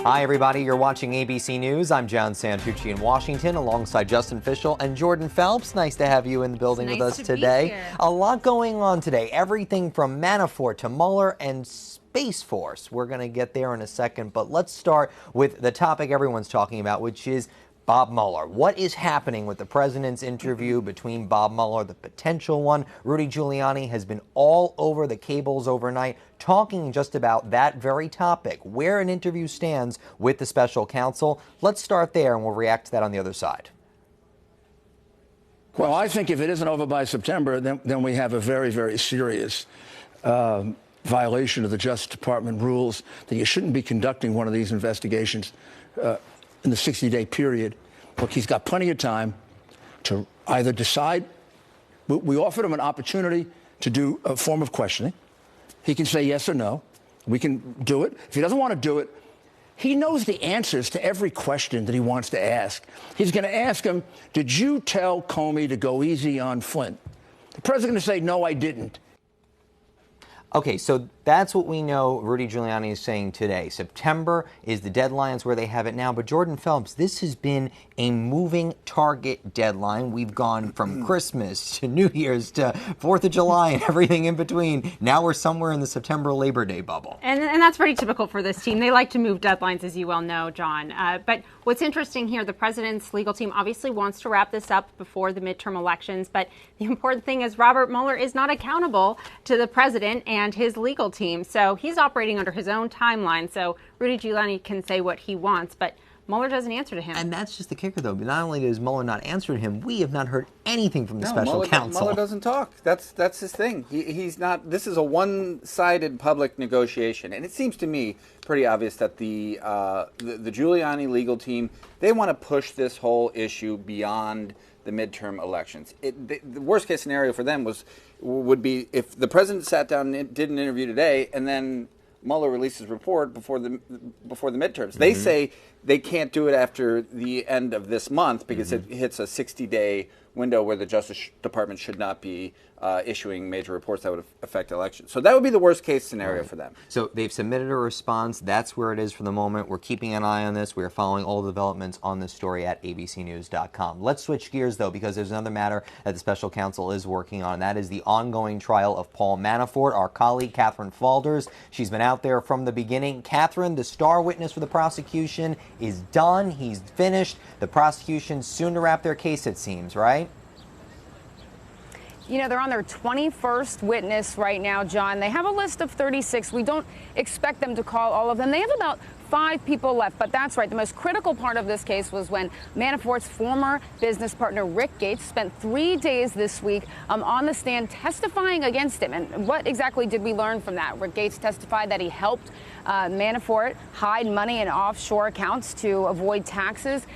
Hi, everybody. You're watching ABC News. I'm John Santucci in Washington alongside Justin Fischel and Jordan Phelps. Nice to have you in the building with us today. A lot going on today. Everything from Manafort to Mueller and Space Force. We're going to get there in a second, but let's start with the topic everyone's talking about, which is Bob Mueller. What is happening with the president's interview between Bob Mueller, the potential one? Rudy Giuliani has been all over the cables overnight talking just about that very topic, where an interview stands with the special counsel. Let's start there and we'll react to that on the other side. Well, I think if it isn't over by September, then we have a very, very serious violation of the Justice Department rules that you shouldn't be conducting one of these investigations in the 60-day period. Look, he's got plenty of time to either decide. We offered him an opportunity to do a form of questioning. He can say yes or no. We can do it. If he doesn't want to do it, he knows the answers to every question that he wants to ask. He's going to ask him, did you tell Comey to go easy on Flynn? The president's going to say, no, I didn't. Okay, so that's what we know Rudy Giuliani is saying today. September is the deadline, is where they have it now. But Jordan Phelps, this has been a moving target deadline. We've gone from Christmas to New Year's to 4th of July and everything in between. Now we're somewhere in the September Labor Day bubble. And that's pretty typical for this team. They like to move deadlines, as you well know, John. But what's interesting here, the president's legal team obviously wants to wrap this up before the midterm elections. But the important thing is Robert Mueller is not accountable to the president and his legal team. So he's operating under his own timeline. So Rudy Giuliani can say what he wants, but Mueller doesn't answer to him. And that's just the kicker, though. Not only does Mueller not answer to him, we have not heard anything from the special counsel. Mueller doesn't talk. That's his thing. He's not. This is a one-sided public negotiation, and it seems to me pretty obvious that the Giuliani legal team, they want to push this whole issue beyond the midterm elections. The worst case scenario for them would be if the president sat down and did an interview today, and then Mueller released his report before the midterms. They say they can't do it after the end of this month because it hits a 60-day window where the Justice Department should not be issuing major reports that would affect elections. So that would be the worst case scenario for them. So they've submitted a response. That's where it is for the moment. We're keeping an eye on this. We are following all the developments on this story at abcnews.com. Let's switch gears, though, because there's another matter that the special counsel is working on, and that is the ongoing trial of Paul Manafort. Our colleague, Catherine Falders, she's been out there from the beginning. Catherine, the star witness for the prosecution, is done. He's finished. The prosecution soon to wrap their case, it seems, right? You know, they're on their 21st witness right now, John. They have a list of 36. We don't expect them to call all of them. They have about 5 people left, but that's right. The most critical part of this case was when Manafort's former business partner, Rick Gates, spent 3 days this week on the stand testifying against him. And what exactly did we learn from that? Rick Gates testified that he helped Manafort hide money in offshore accounts to avoid taxes.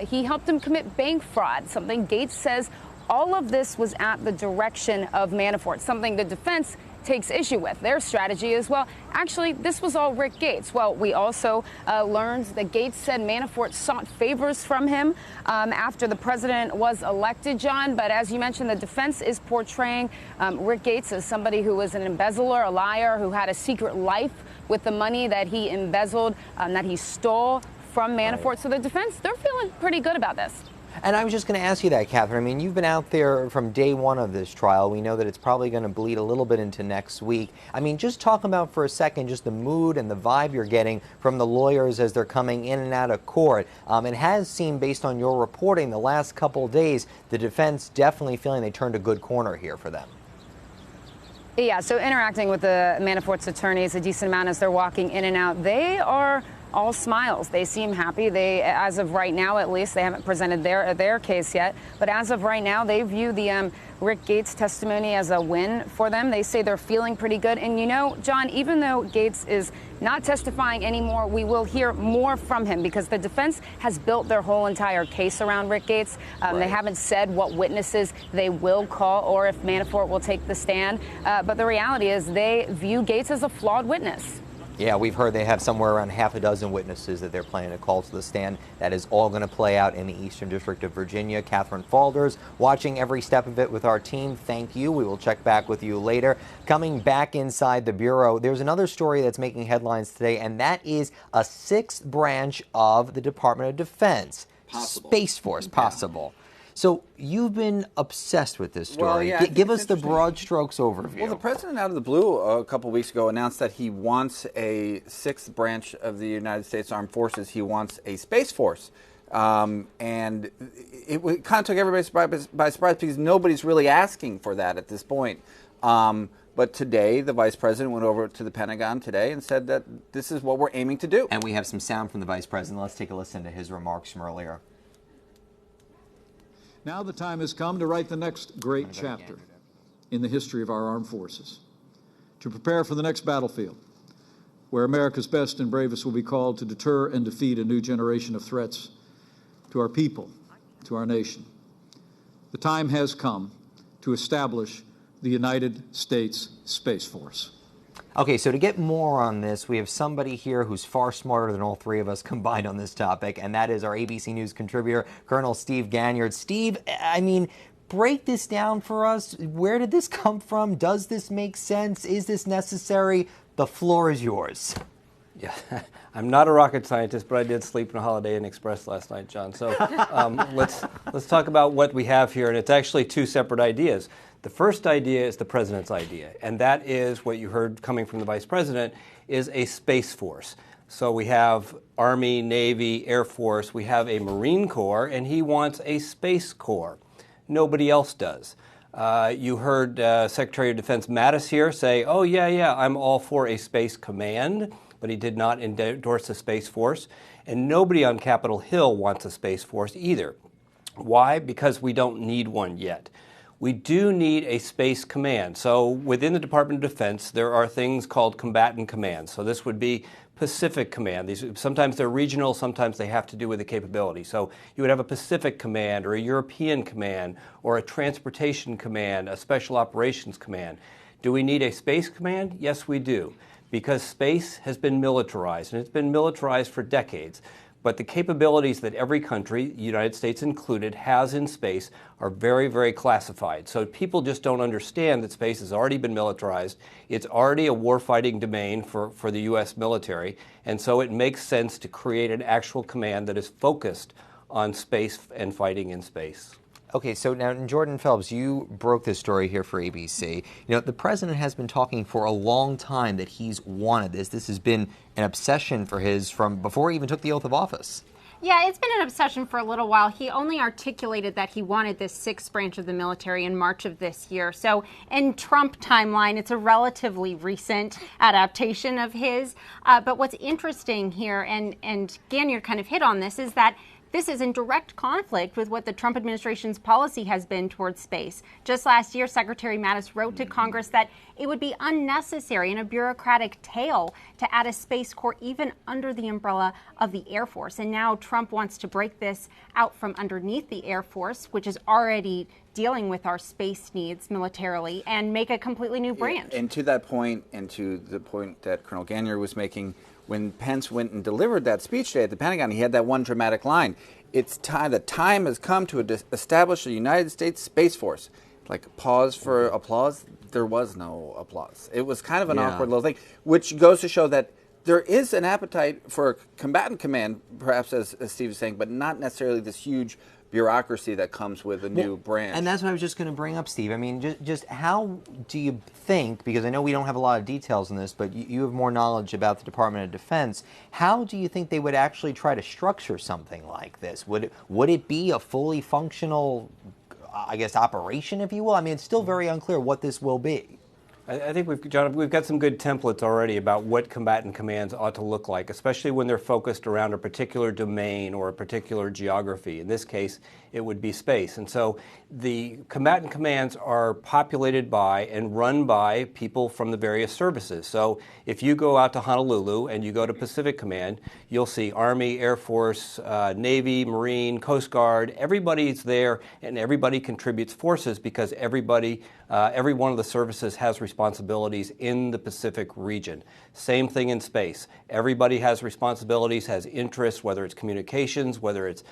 He helped him commit bank fraud, something Gates says all of this was at the direction of Manafort, something the defense takes issue with. Their strategy is, well, actually, this was all Rick Gates. Well, we also learned that Gates said Manafort sought favors from him after the president was elected, John. But as you mentioned, the defense is portraying Rick Gates as somebody who was an embezzler, a liar, who had a secret life with the money that he embezzled, that he stole from Manafort. Right. So the defense, they're feeling pretty good about this. And I was just going to ask you that, Catherine. I mean, you've been out there from day one of this trial. We know that it's probably going to bleed a little bit into next week. I mean, just talk about for a second just the mood and the vibe you're getting from the lawyers as they're coming in and out of court. It has seemed, based on your reporting the last couple of days, the defense definitely feeling they turned a good corner here for them. Yeah, so interacting with the Manafort's attorneys a decent amount as they're walking in and out, they are all smiles. They seem happy. They, as of right now, at least, they haven't presented their case yet. But as of right now, they view the Rick Gates testimony as a win for them. They say they're feeling pretty good. And you know, John, even though Gates is not testifying anymore, we will hear more from him because the defense has built their whole entire case around Rick Gates. Right. They haven't said what witnesses they will call or if Manafort will take the stand. But the reality is they view Gates as a flawed witness. Yeah, we've heard they have somewhere around half a dozen witnesses that they're planning to call to the stand. That is all going to play out in the Eastern District of Virginia. Catherine Falders, watching every step of it with our team. Thank you. We will check back with you later. Coming back inside the Bureau, there's another story that's making headlines today, and that is a sixth branch of the Department of Defense. Possible. Space Force, possible. So you've been obsessed with this story. Well, yeah, Give us the broad strokes overview. Well, the president out of the blue a couple weeks ago announced that he wants a sixth branch of the United States Armed Forces. He wants a Space Force. And it kind of took everybody by surprise because nobody's really asking for that at this point. But today, the vice president went over to the Pentagon today and said that this is what we're aiming to do. And we have some sound from the vice president. Let's take a listen to his remarks from earlier. Now the time has come to write the next great chapter in the history of our armed forces, to prepare for the next battlefield, where America's best and bravest will be called to deter and defeat a new generation of threats to our people, to our nation. The time has come to establish the United States Space Force. Okay, so to get more on this, we have somebody here who's far smarter than all three of us combined on this topic, and that is our ABC News contributor, Colonel Steve Ganyard. Steve, I mean, break this down for us. Where did this come from? Does this make sense? Is this necessary? The floor is yours. Yeah, I'm not a rocket scientist, but I did sleep in a Holiday Inn Express last night, John. So let's talk about what we have here, and it's actually two separate ideas. The first idea is the president's idea, and that is what you heard coming from the vice president, is a space force. So we have Army, Navy, Air Force, we have a Marine Corps, and he wants a Space Corps. Nobody else does. You heard Secretary of Defense Mattis here say, oh, yeah, I'm all for a Space Command, but he did not endorse a Space Force. And nobody on Capitol Hill wants a Space Force either. Why? Because we don't need one yet. We do need a Space Command. So within the Department of Defense, there are things called combatant commands. So this would be Pacific Command. Sometimes they're regional, sometimes they have to do with the capability. So you would have a Pacific Command or a European Command or a Transportation Command, a Special Operations Command. Do we need a Space Command? Yes, we do, because space has been militarized, and it's been militarized for decades. But the capabilities that every country, the United States included, has in space are very, very classified. So people just don't understand that space has already been militarized. It's already a warfighting domain for the U.S. military. And so it makes sense to create an actual command that is focused on space and fighting in space. Okay, so now, Jordan Phelps, you broke this story here for ABC. You know, the president has been talking for a long time that he's wanted this. This has been an obsession for his from before he even took the oath of office. Yeah, it's been an obsession for a little while. He only articulated that he wanted this sixth branch of the military in March of this year. So in Trump timeline, it's a relatively recent adaptation of his. But what's interesting here, and Ganyard kind of hit on this, is that this is in direct conflict with what the Trump administration's policy has been towards space. Just last year, Secretary Mattis wrote to Congress that it would be unnecessary and a bureaucratic tale to add a Space Corps even under the umbrella of the Air Force. And now Trump wants to break this out from underneath the Air Force, which is already dealing with our space needs militarily, and make a completely new branch. And to that point, and to the point that Colonel Ganyard was making, when Pence went and delivered that speech today at the Pentagon, he had that one dramatic line. It's time. The time has come to establish a United States Space Force. Like, pause for applause. There was no applause. It was kind of an awkward little thing, which goes to show that there is an appetite for a combatant command, perhaps as Steve is saying, but not necessarily this huge bureaucracy that comes with a new branch. And that's what I was just going to bring up, Steve. I mean, just how do you think, because I know we don't have a lot of details on this, but you have more knowledge about the Department of Defense, how do you think they would actually try to structure something like this? Would it be a fully functional, I guess, operation, if you will? I mean, it's still very unclear what this will be. I think we've got some good templates already about what combatant commands ought to look like, especially when they're focused around a particular domain or a particular geography. In this case, it would be space. And so the combatant commands are populated by and run by people from the various services. So if you go out to Honolulu and you go to Pacific Command, you'll see Army, Air Force, Navy, Marine, Coast Guard. Everybody's there, and everybody contributes forces because every one of the services has responsibility responsibilities in the Pacific region. Same thing in space. Everybody has responsibilities, has interests, whether it's communications, whether it's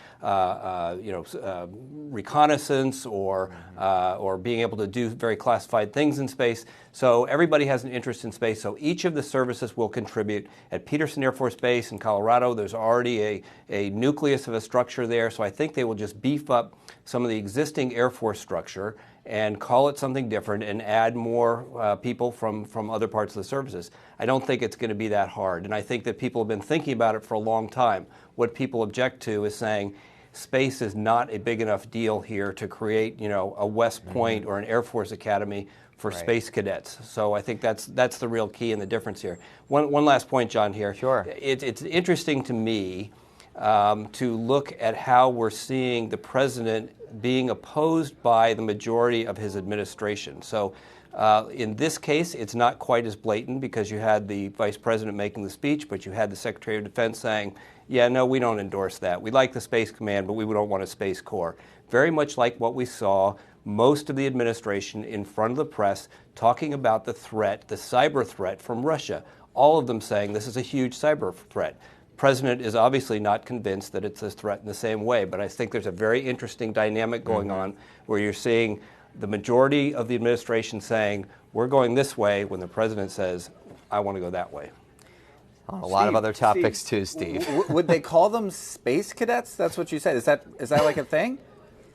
reconnaissance, or being able to do very classified things in space. So everybody has an interest in space. So each of the services will contribute. At Peterson Air Force Base in Colorado, there's already a nucleus of a structure there. So I think they will just beef up some of the existing Air Force structure and call it something different and add more people from other parts of the services. I don't think it's going to be that hard. And I think that people have been thinking about it for a long time. What people object to is saying space is not a big enough deal here to create, a West Point or an Air Force Academy for space cadets. So I think that's the real key and the difference here. One last point, John, here. Sure. It's interesting to me to look at how we're seeing the president being opposed by the majority of his administration. So in this case, it's not quite as blatant because you had the vice president making the speech, but you had the Secretary of Defense saying, yeah, no, we don't endorse that. We like the Space Command, but we don't want a Space Corps. Very much like what we saw most of the administration in front of the press talking about the threat, the cyber threat from Russia. All of them saying this is a huge cyber threat. President is obviously not convinced that it's a threat in the same way, but I think there's a very interesting dynamic going on where you're seeing the majority of the administration saying, we're going this way, when the president says, I want to go that way. A lot of other topics too, Steve. Would they call them space cadets? That's what you said. Is that like a thing?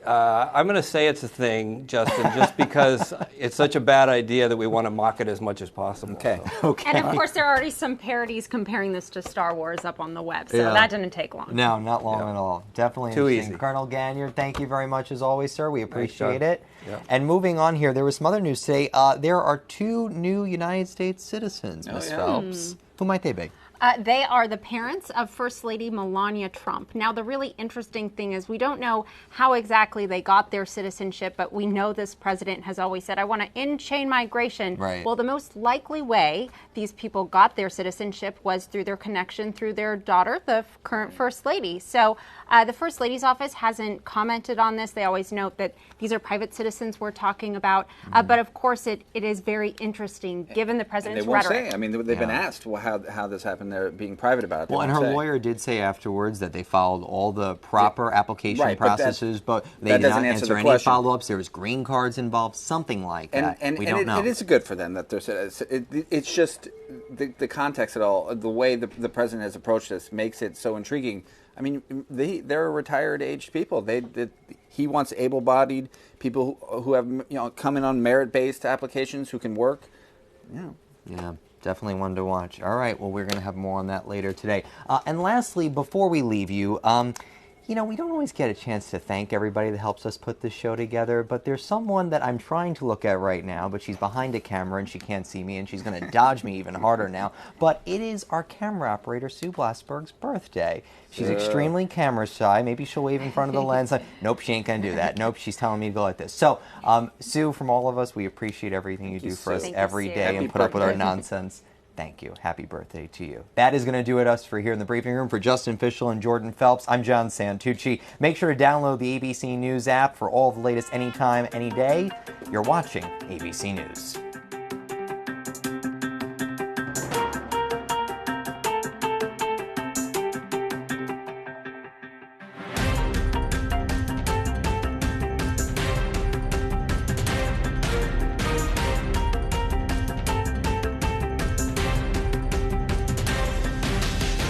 I'm going to say it's a thing, Justin, just because it's such a bad idea that we want to mock it as much as possible. Okay. So. Okay. And of course, there are already some parodies comparing this to Star Wars up on the web, so that didn't take long. No, not long at all. Definitely Too interesting. easy. Colonel Gagnier, thank you very much as always, sir. We appreciate it. Yeah. And moving on here, there was some other news today. There are 2 new United States citizens, Ms. Phelps. Who might they be? They are the parents of First Lady Melania Trump. Now, the really interesting thing is we don't know how exactly they got their citizenship, but we know this president has always said, I want to end chain migration. Right. Well, the most likely way these people got their citizenship was through their connection through their daughter, the current First Lady. So the First Lady's office hasn't commented on this. They always note that these are private citizens we're talking about. But of course, it is very interesting given the president's rhetoric. They won't say. I mean, they've been asked how this happened. They're being private about it. Well, and her lawyer did say afterwards that they followed all the proper application processes, but they did not answer any follow-ups. There was green cards involved, something like that. And we don't know. It is good for them that they're. It's just the context of it all, the way the president has approached this makes it so intriguing. I mean, they're retired aged people. He wants able-bodied people who have come in on merit-based applications who can work. Yeah. Definitely one to watch. All right, well, we're going to have more on that later today. And lastly, before we leave you, we don't always get a chance to thank everybody that helps us put this show together, but there's someone that I'm trying to look at right now, but she's behind a camera and she can't see me, and she's going to dodge me even harder now. But it is our camera operator, Sue Blasberg's birthday. She's extremely camera shy. Maybe she'll wave in front of the lens. Nope, she ain't going to do that. Nope, she's telling me to go like this. So, Sue, from all of us, we appreciate everything you do for us every day and put up with our nonsense. Thank you. Happy birthday to you. That is going to do it for here in the briefing room. For Justin Fishel and Jordan Phelps, I'm John Santucci. Make sure to download the ABC News app for all the latest anytime, any day. You're watching ABC News.